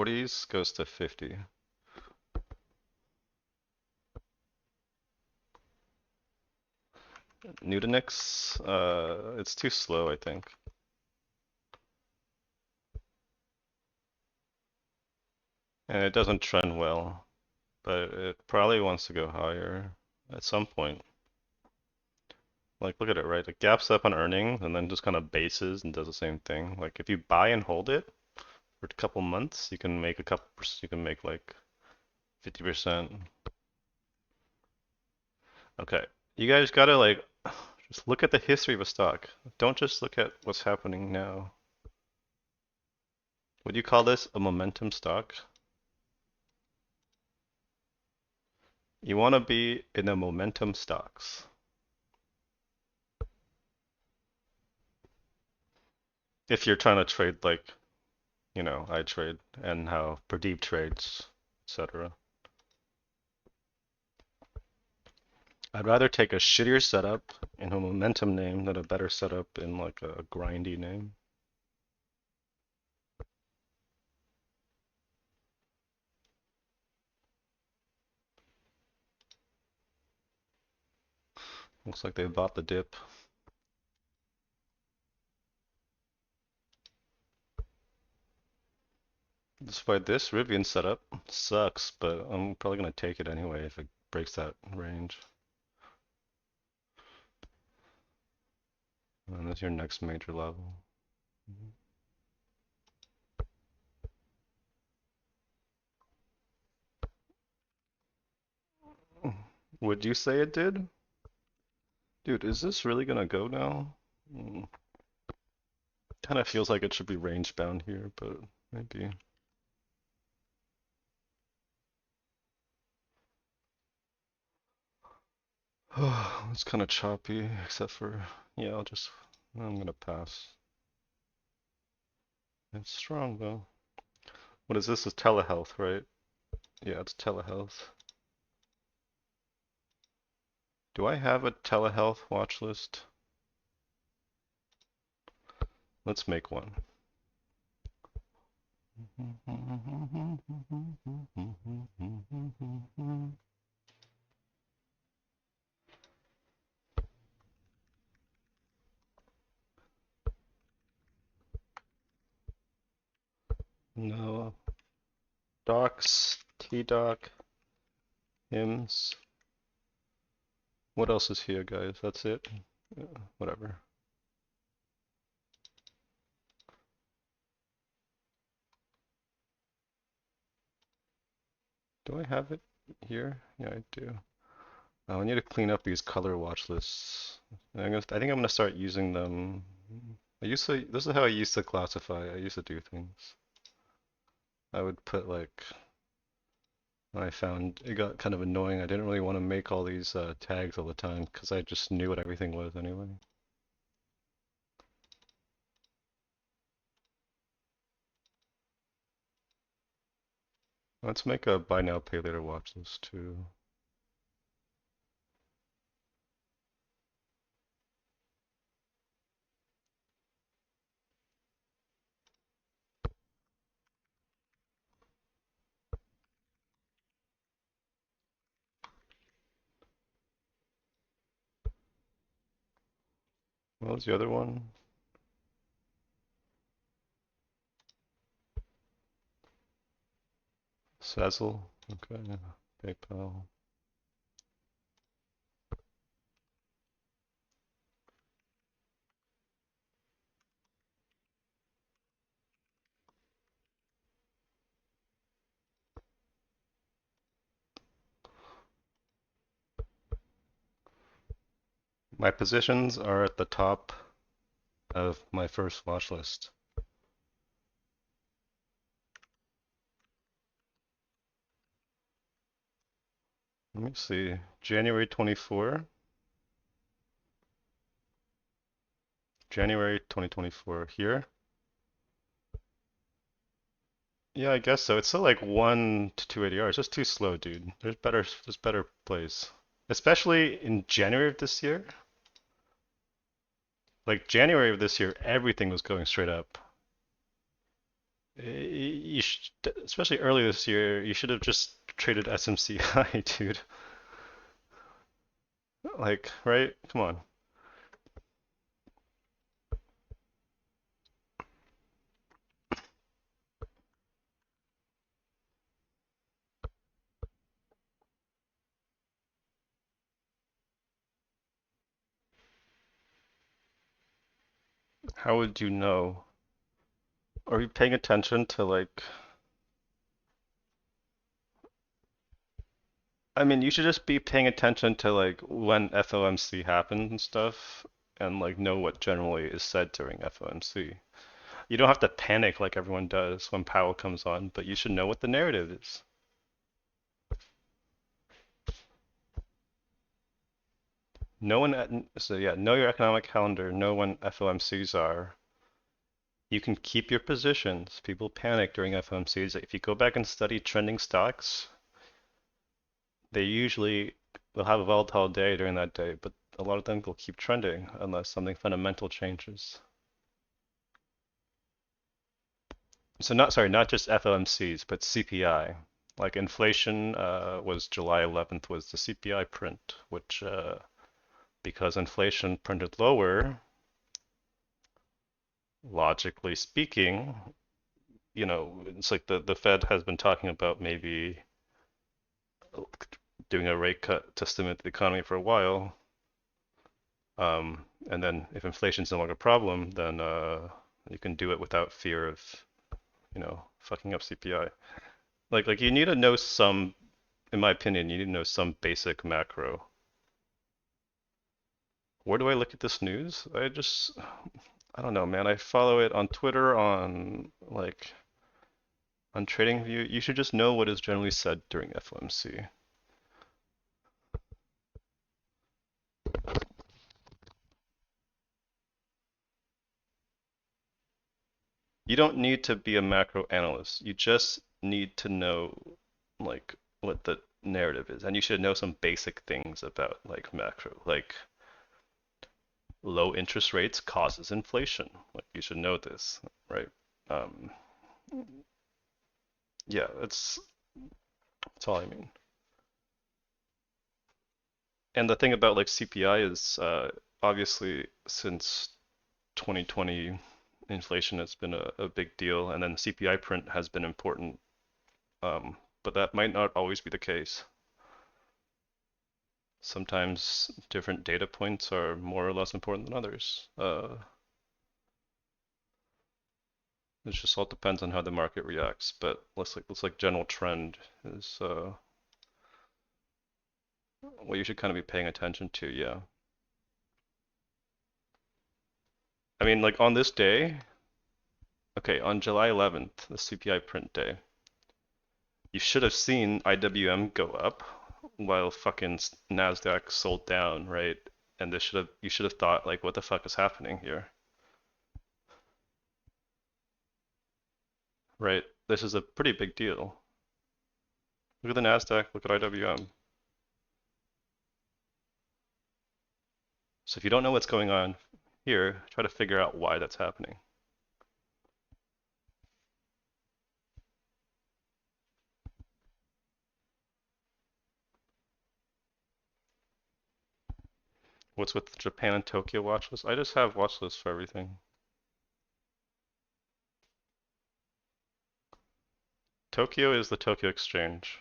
40s goes to 50. Nutanix, it's too slow, I think. And it doesn't trend well, but it probably wants to go higher at some point. Like, look at it, right? It gaps up on earnings and then just kind of bases and does the same thing. Like, if you buy and hold it for a couple months, you can make you can make like 50%. Okay, you guys gotta like just look at the history of a stock. Don't just look at what's happening now. Would you call this a momentum stock? You want to be in the momentum stocks. If you're trying to trade like, I trade and how Pradeep trades, etc. I'd rather take a shittier setup in a momentum name than a better setup in like a grindy name. Looks like they bought the dip. Despite this, Rivian setup sucks, but I'm probably gonna take it anyway if it breaks that range. And that's your next major level. Would you say it did? Dude, is this really gonna go now? Kind of feels like it should be range bound here, but maybe. It's kind of choppy, except for, yeah, I'm gonna pass. It's strong though. What is this? Is telehealth, right? Yeah, it's telehealth. Do I have a telehealth watch list? Let's make one. No. Docs, T-Doc, hymns. What else is here, guys? That's it? Yeah, whatever. Do I have it here? Yeah, I do. I need to clean up these color watch lists. I think I'm gonna start using them. This is how I used to classify. I used to do things. I would put like, I found it got kind of annoying. I didn't really want to make all these tags all the time because I just knew what everything was anyway. Let's make a buy now, pay later watch list too. What was the other one? Sezzle. Okay. PayPal. My positions are at the top of my first watch list. Let me see. January 24. January 2024 here. Yeah, I guess so. It's still like 1 to 2 ADRs. It's just too slow, dude. There's better plays. Especially in January of this year. Like January of this year, everything was going straight up. You should, especially early this year, you should have just traded SMCI, dude. Like, right? Come on. How would you know? Are you paying attention to like, I mean, you should just be paying attention to like when FOMC happens and stuff, and like know what generally is said during FOMC. You don't have to panic like everyone does when Powell comes on, but you should know what the narrative is. So yeah, know your economic calendar, know when FOMCs are. You can keep your positions. People panic during FOMCs. If you go back and study trending stocks, they usually will have a volatile day during that day, but a lot of them will keep trending unless something fundamental changes. So not just FOMCs, but CPI. Like inflation was July 11th was the CPI print, which because inflation printed lower, logically speaking, it's like the Fed has been talking about maybe doing a rate cut to stimulate the economy for a while. And then if inflation's no longer a problem, then you can do it without fear of, fucking up CPI. Like you need to know some, in my opinion, you need to know some basic macro. Where do I look at this news? I don't know, man. I follow it on Twitter, on TradingView. You should just know what is generally said during FOMC. You don't need to be a macro analyst. You just need to know like what the narrative is, and you should know some basic things about like macro, like low interest rates causes inflation. Like you should know this, right? Um, yeah, that's all I mean. And the thing about like CPI is obviously since 2020 inflation has been a big deal, and then CPI print has been important, but that might not always be the case. Sometimes different data points are more or less important than others. It just all depends on how the market reacts. But looks like general trend is what you should kind of be paying attention to. Yeah. I mean, like on this day, okay, on July 11th, the CPI print day, you should have seen IWM go up while fucking Nasdaq sold down, right? And you should have thought like, what the fuck is happening here, right? This is a pretty big deal. Look at the Nasdaq, look at IWM. So if you don't know what's going on here, try to figure out why that's happening. What's with Japan and Tokyo watch list? I just have watch lists for everything. Tokyo is the Tokyo Exchange.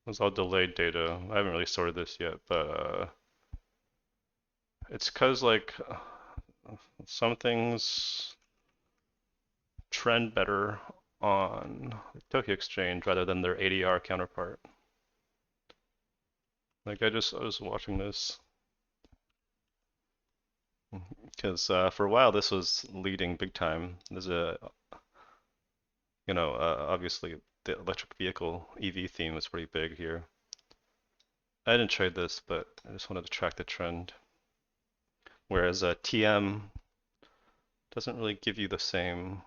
It's all delayed data. I haven't really sorted this yet, but it's because like some things trend better on the Tokyo Exchange rather than their ADR counterpart. Like I was watching this because for a while this was leading big time. There's obviously the electric vehicle EV theme was pretty big here. I didn't trade this, but I just wanted to track the trend. Whereas TM doesn't really give you the same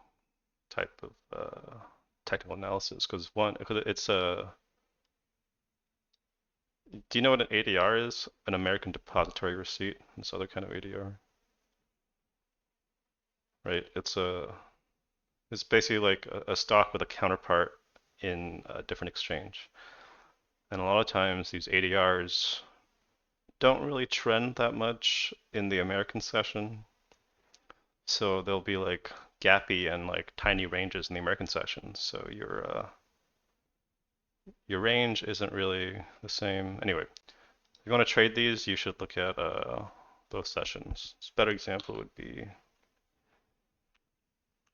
type of technical analysis because it's a. Do you know what an ADR is? An American Depository Receipt. This other kind of ADR, right? It's basically like a stock with a counterpart in a different exchange. And a lot of times these ADRs don't really trend that much in the American session. So they'll be like gappy and like tiny ranges in the American session. So your range isn't really the same. Anyway, if you want to trade these, you should look at both sessions. A better example would be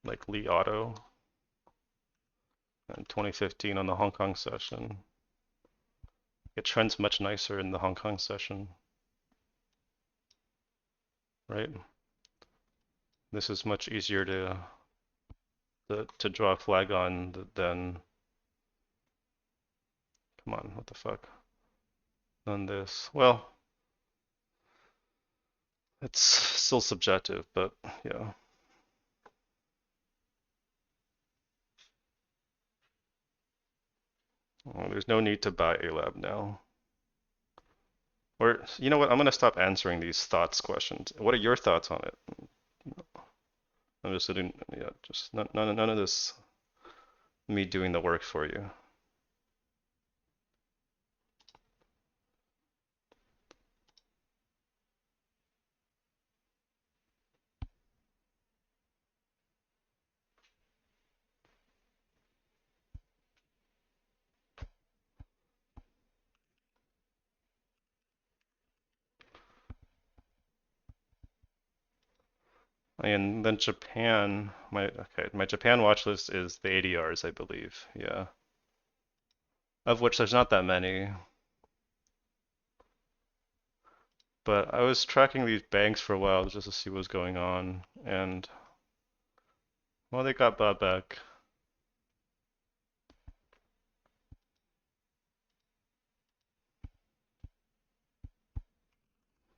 like Li Auto in 2015 on the Hong Kong session. It trends much nicer in the Hong Kong session, right? This is much easier to draw a flag on than, come on, what the fuck, than this. Well, it's still subjective, but yeah. Well, there's no need to buy A-Lab now. Or, you know what, I'm gonna stop answering these thoughts questions. What are your thoughts on it? I'm just sitting, yeah, just none of this me doing the work for you. And then Japan, my Japan watch list is the ADRs, I believe. Yeah. Of which there's not that many. But I was tracking these banks for a while just to see what was going on, and well, they got bought back.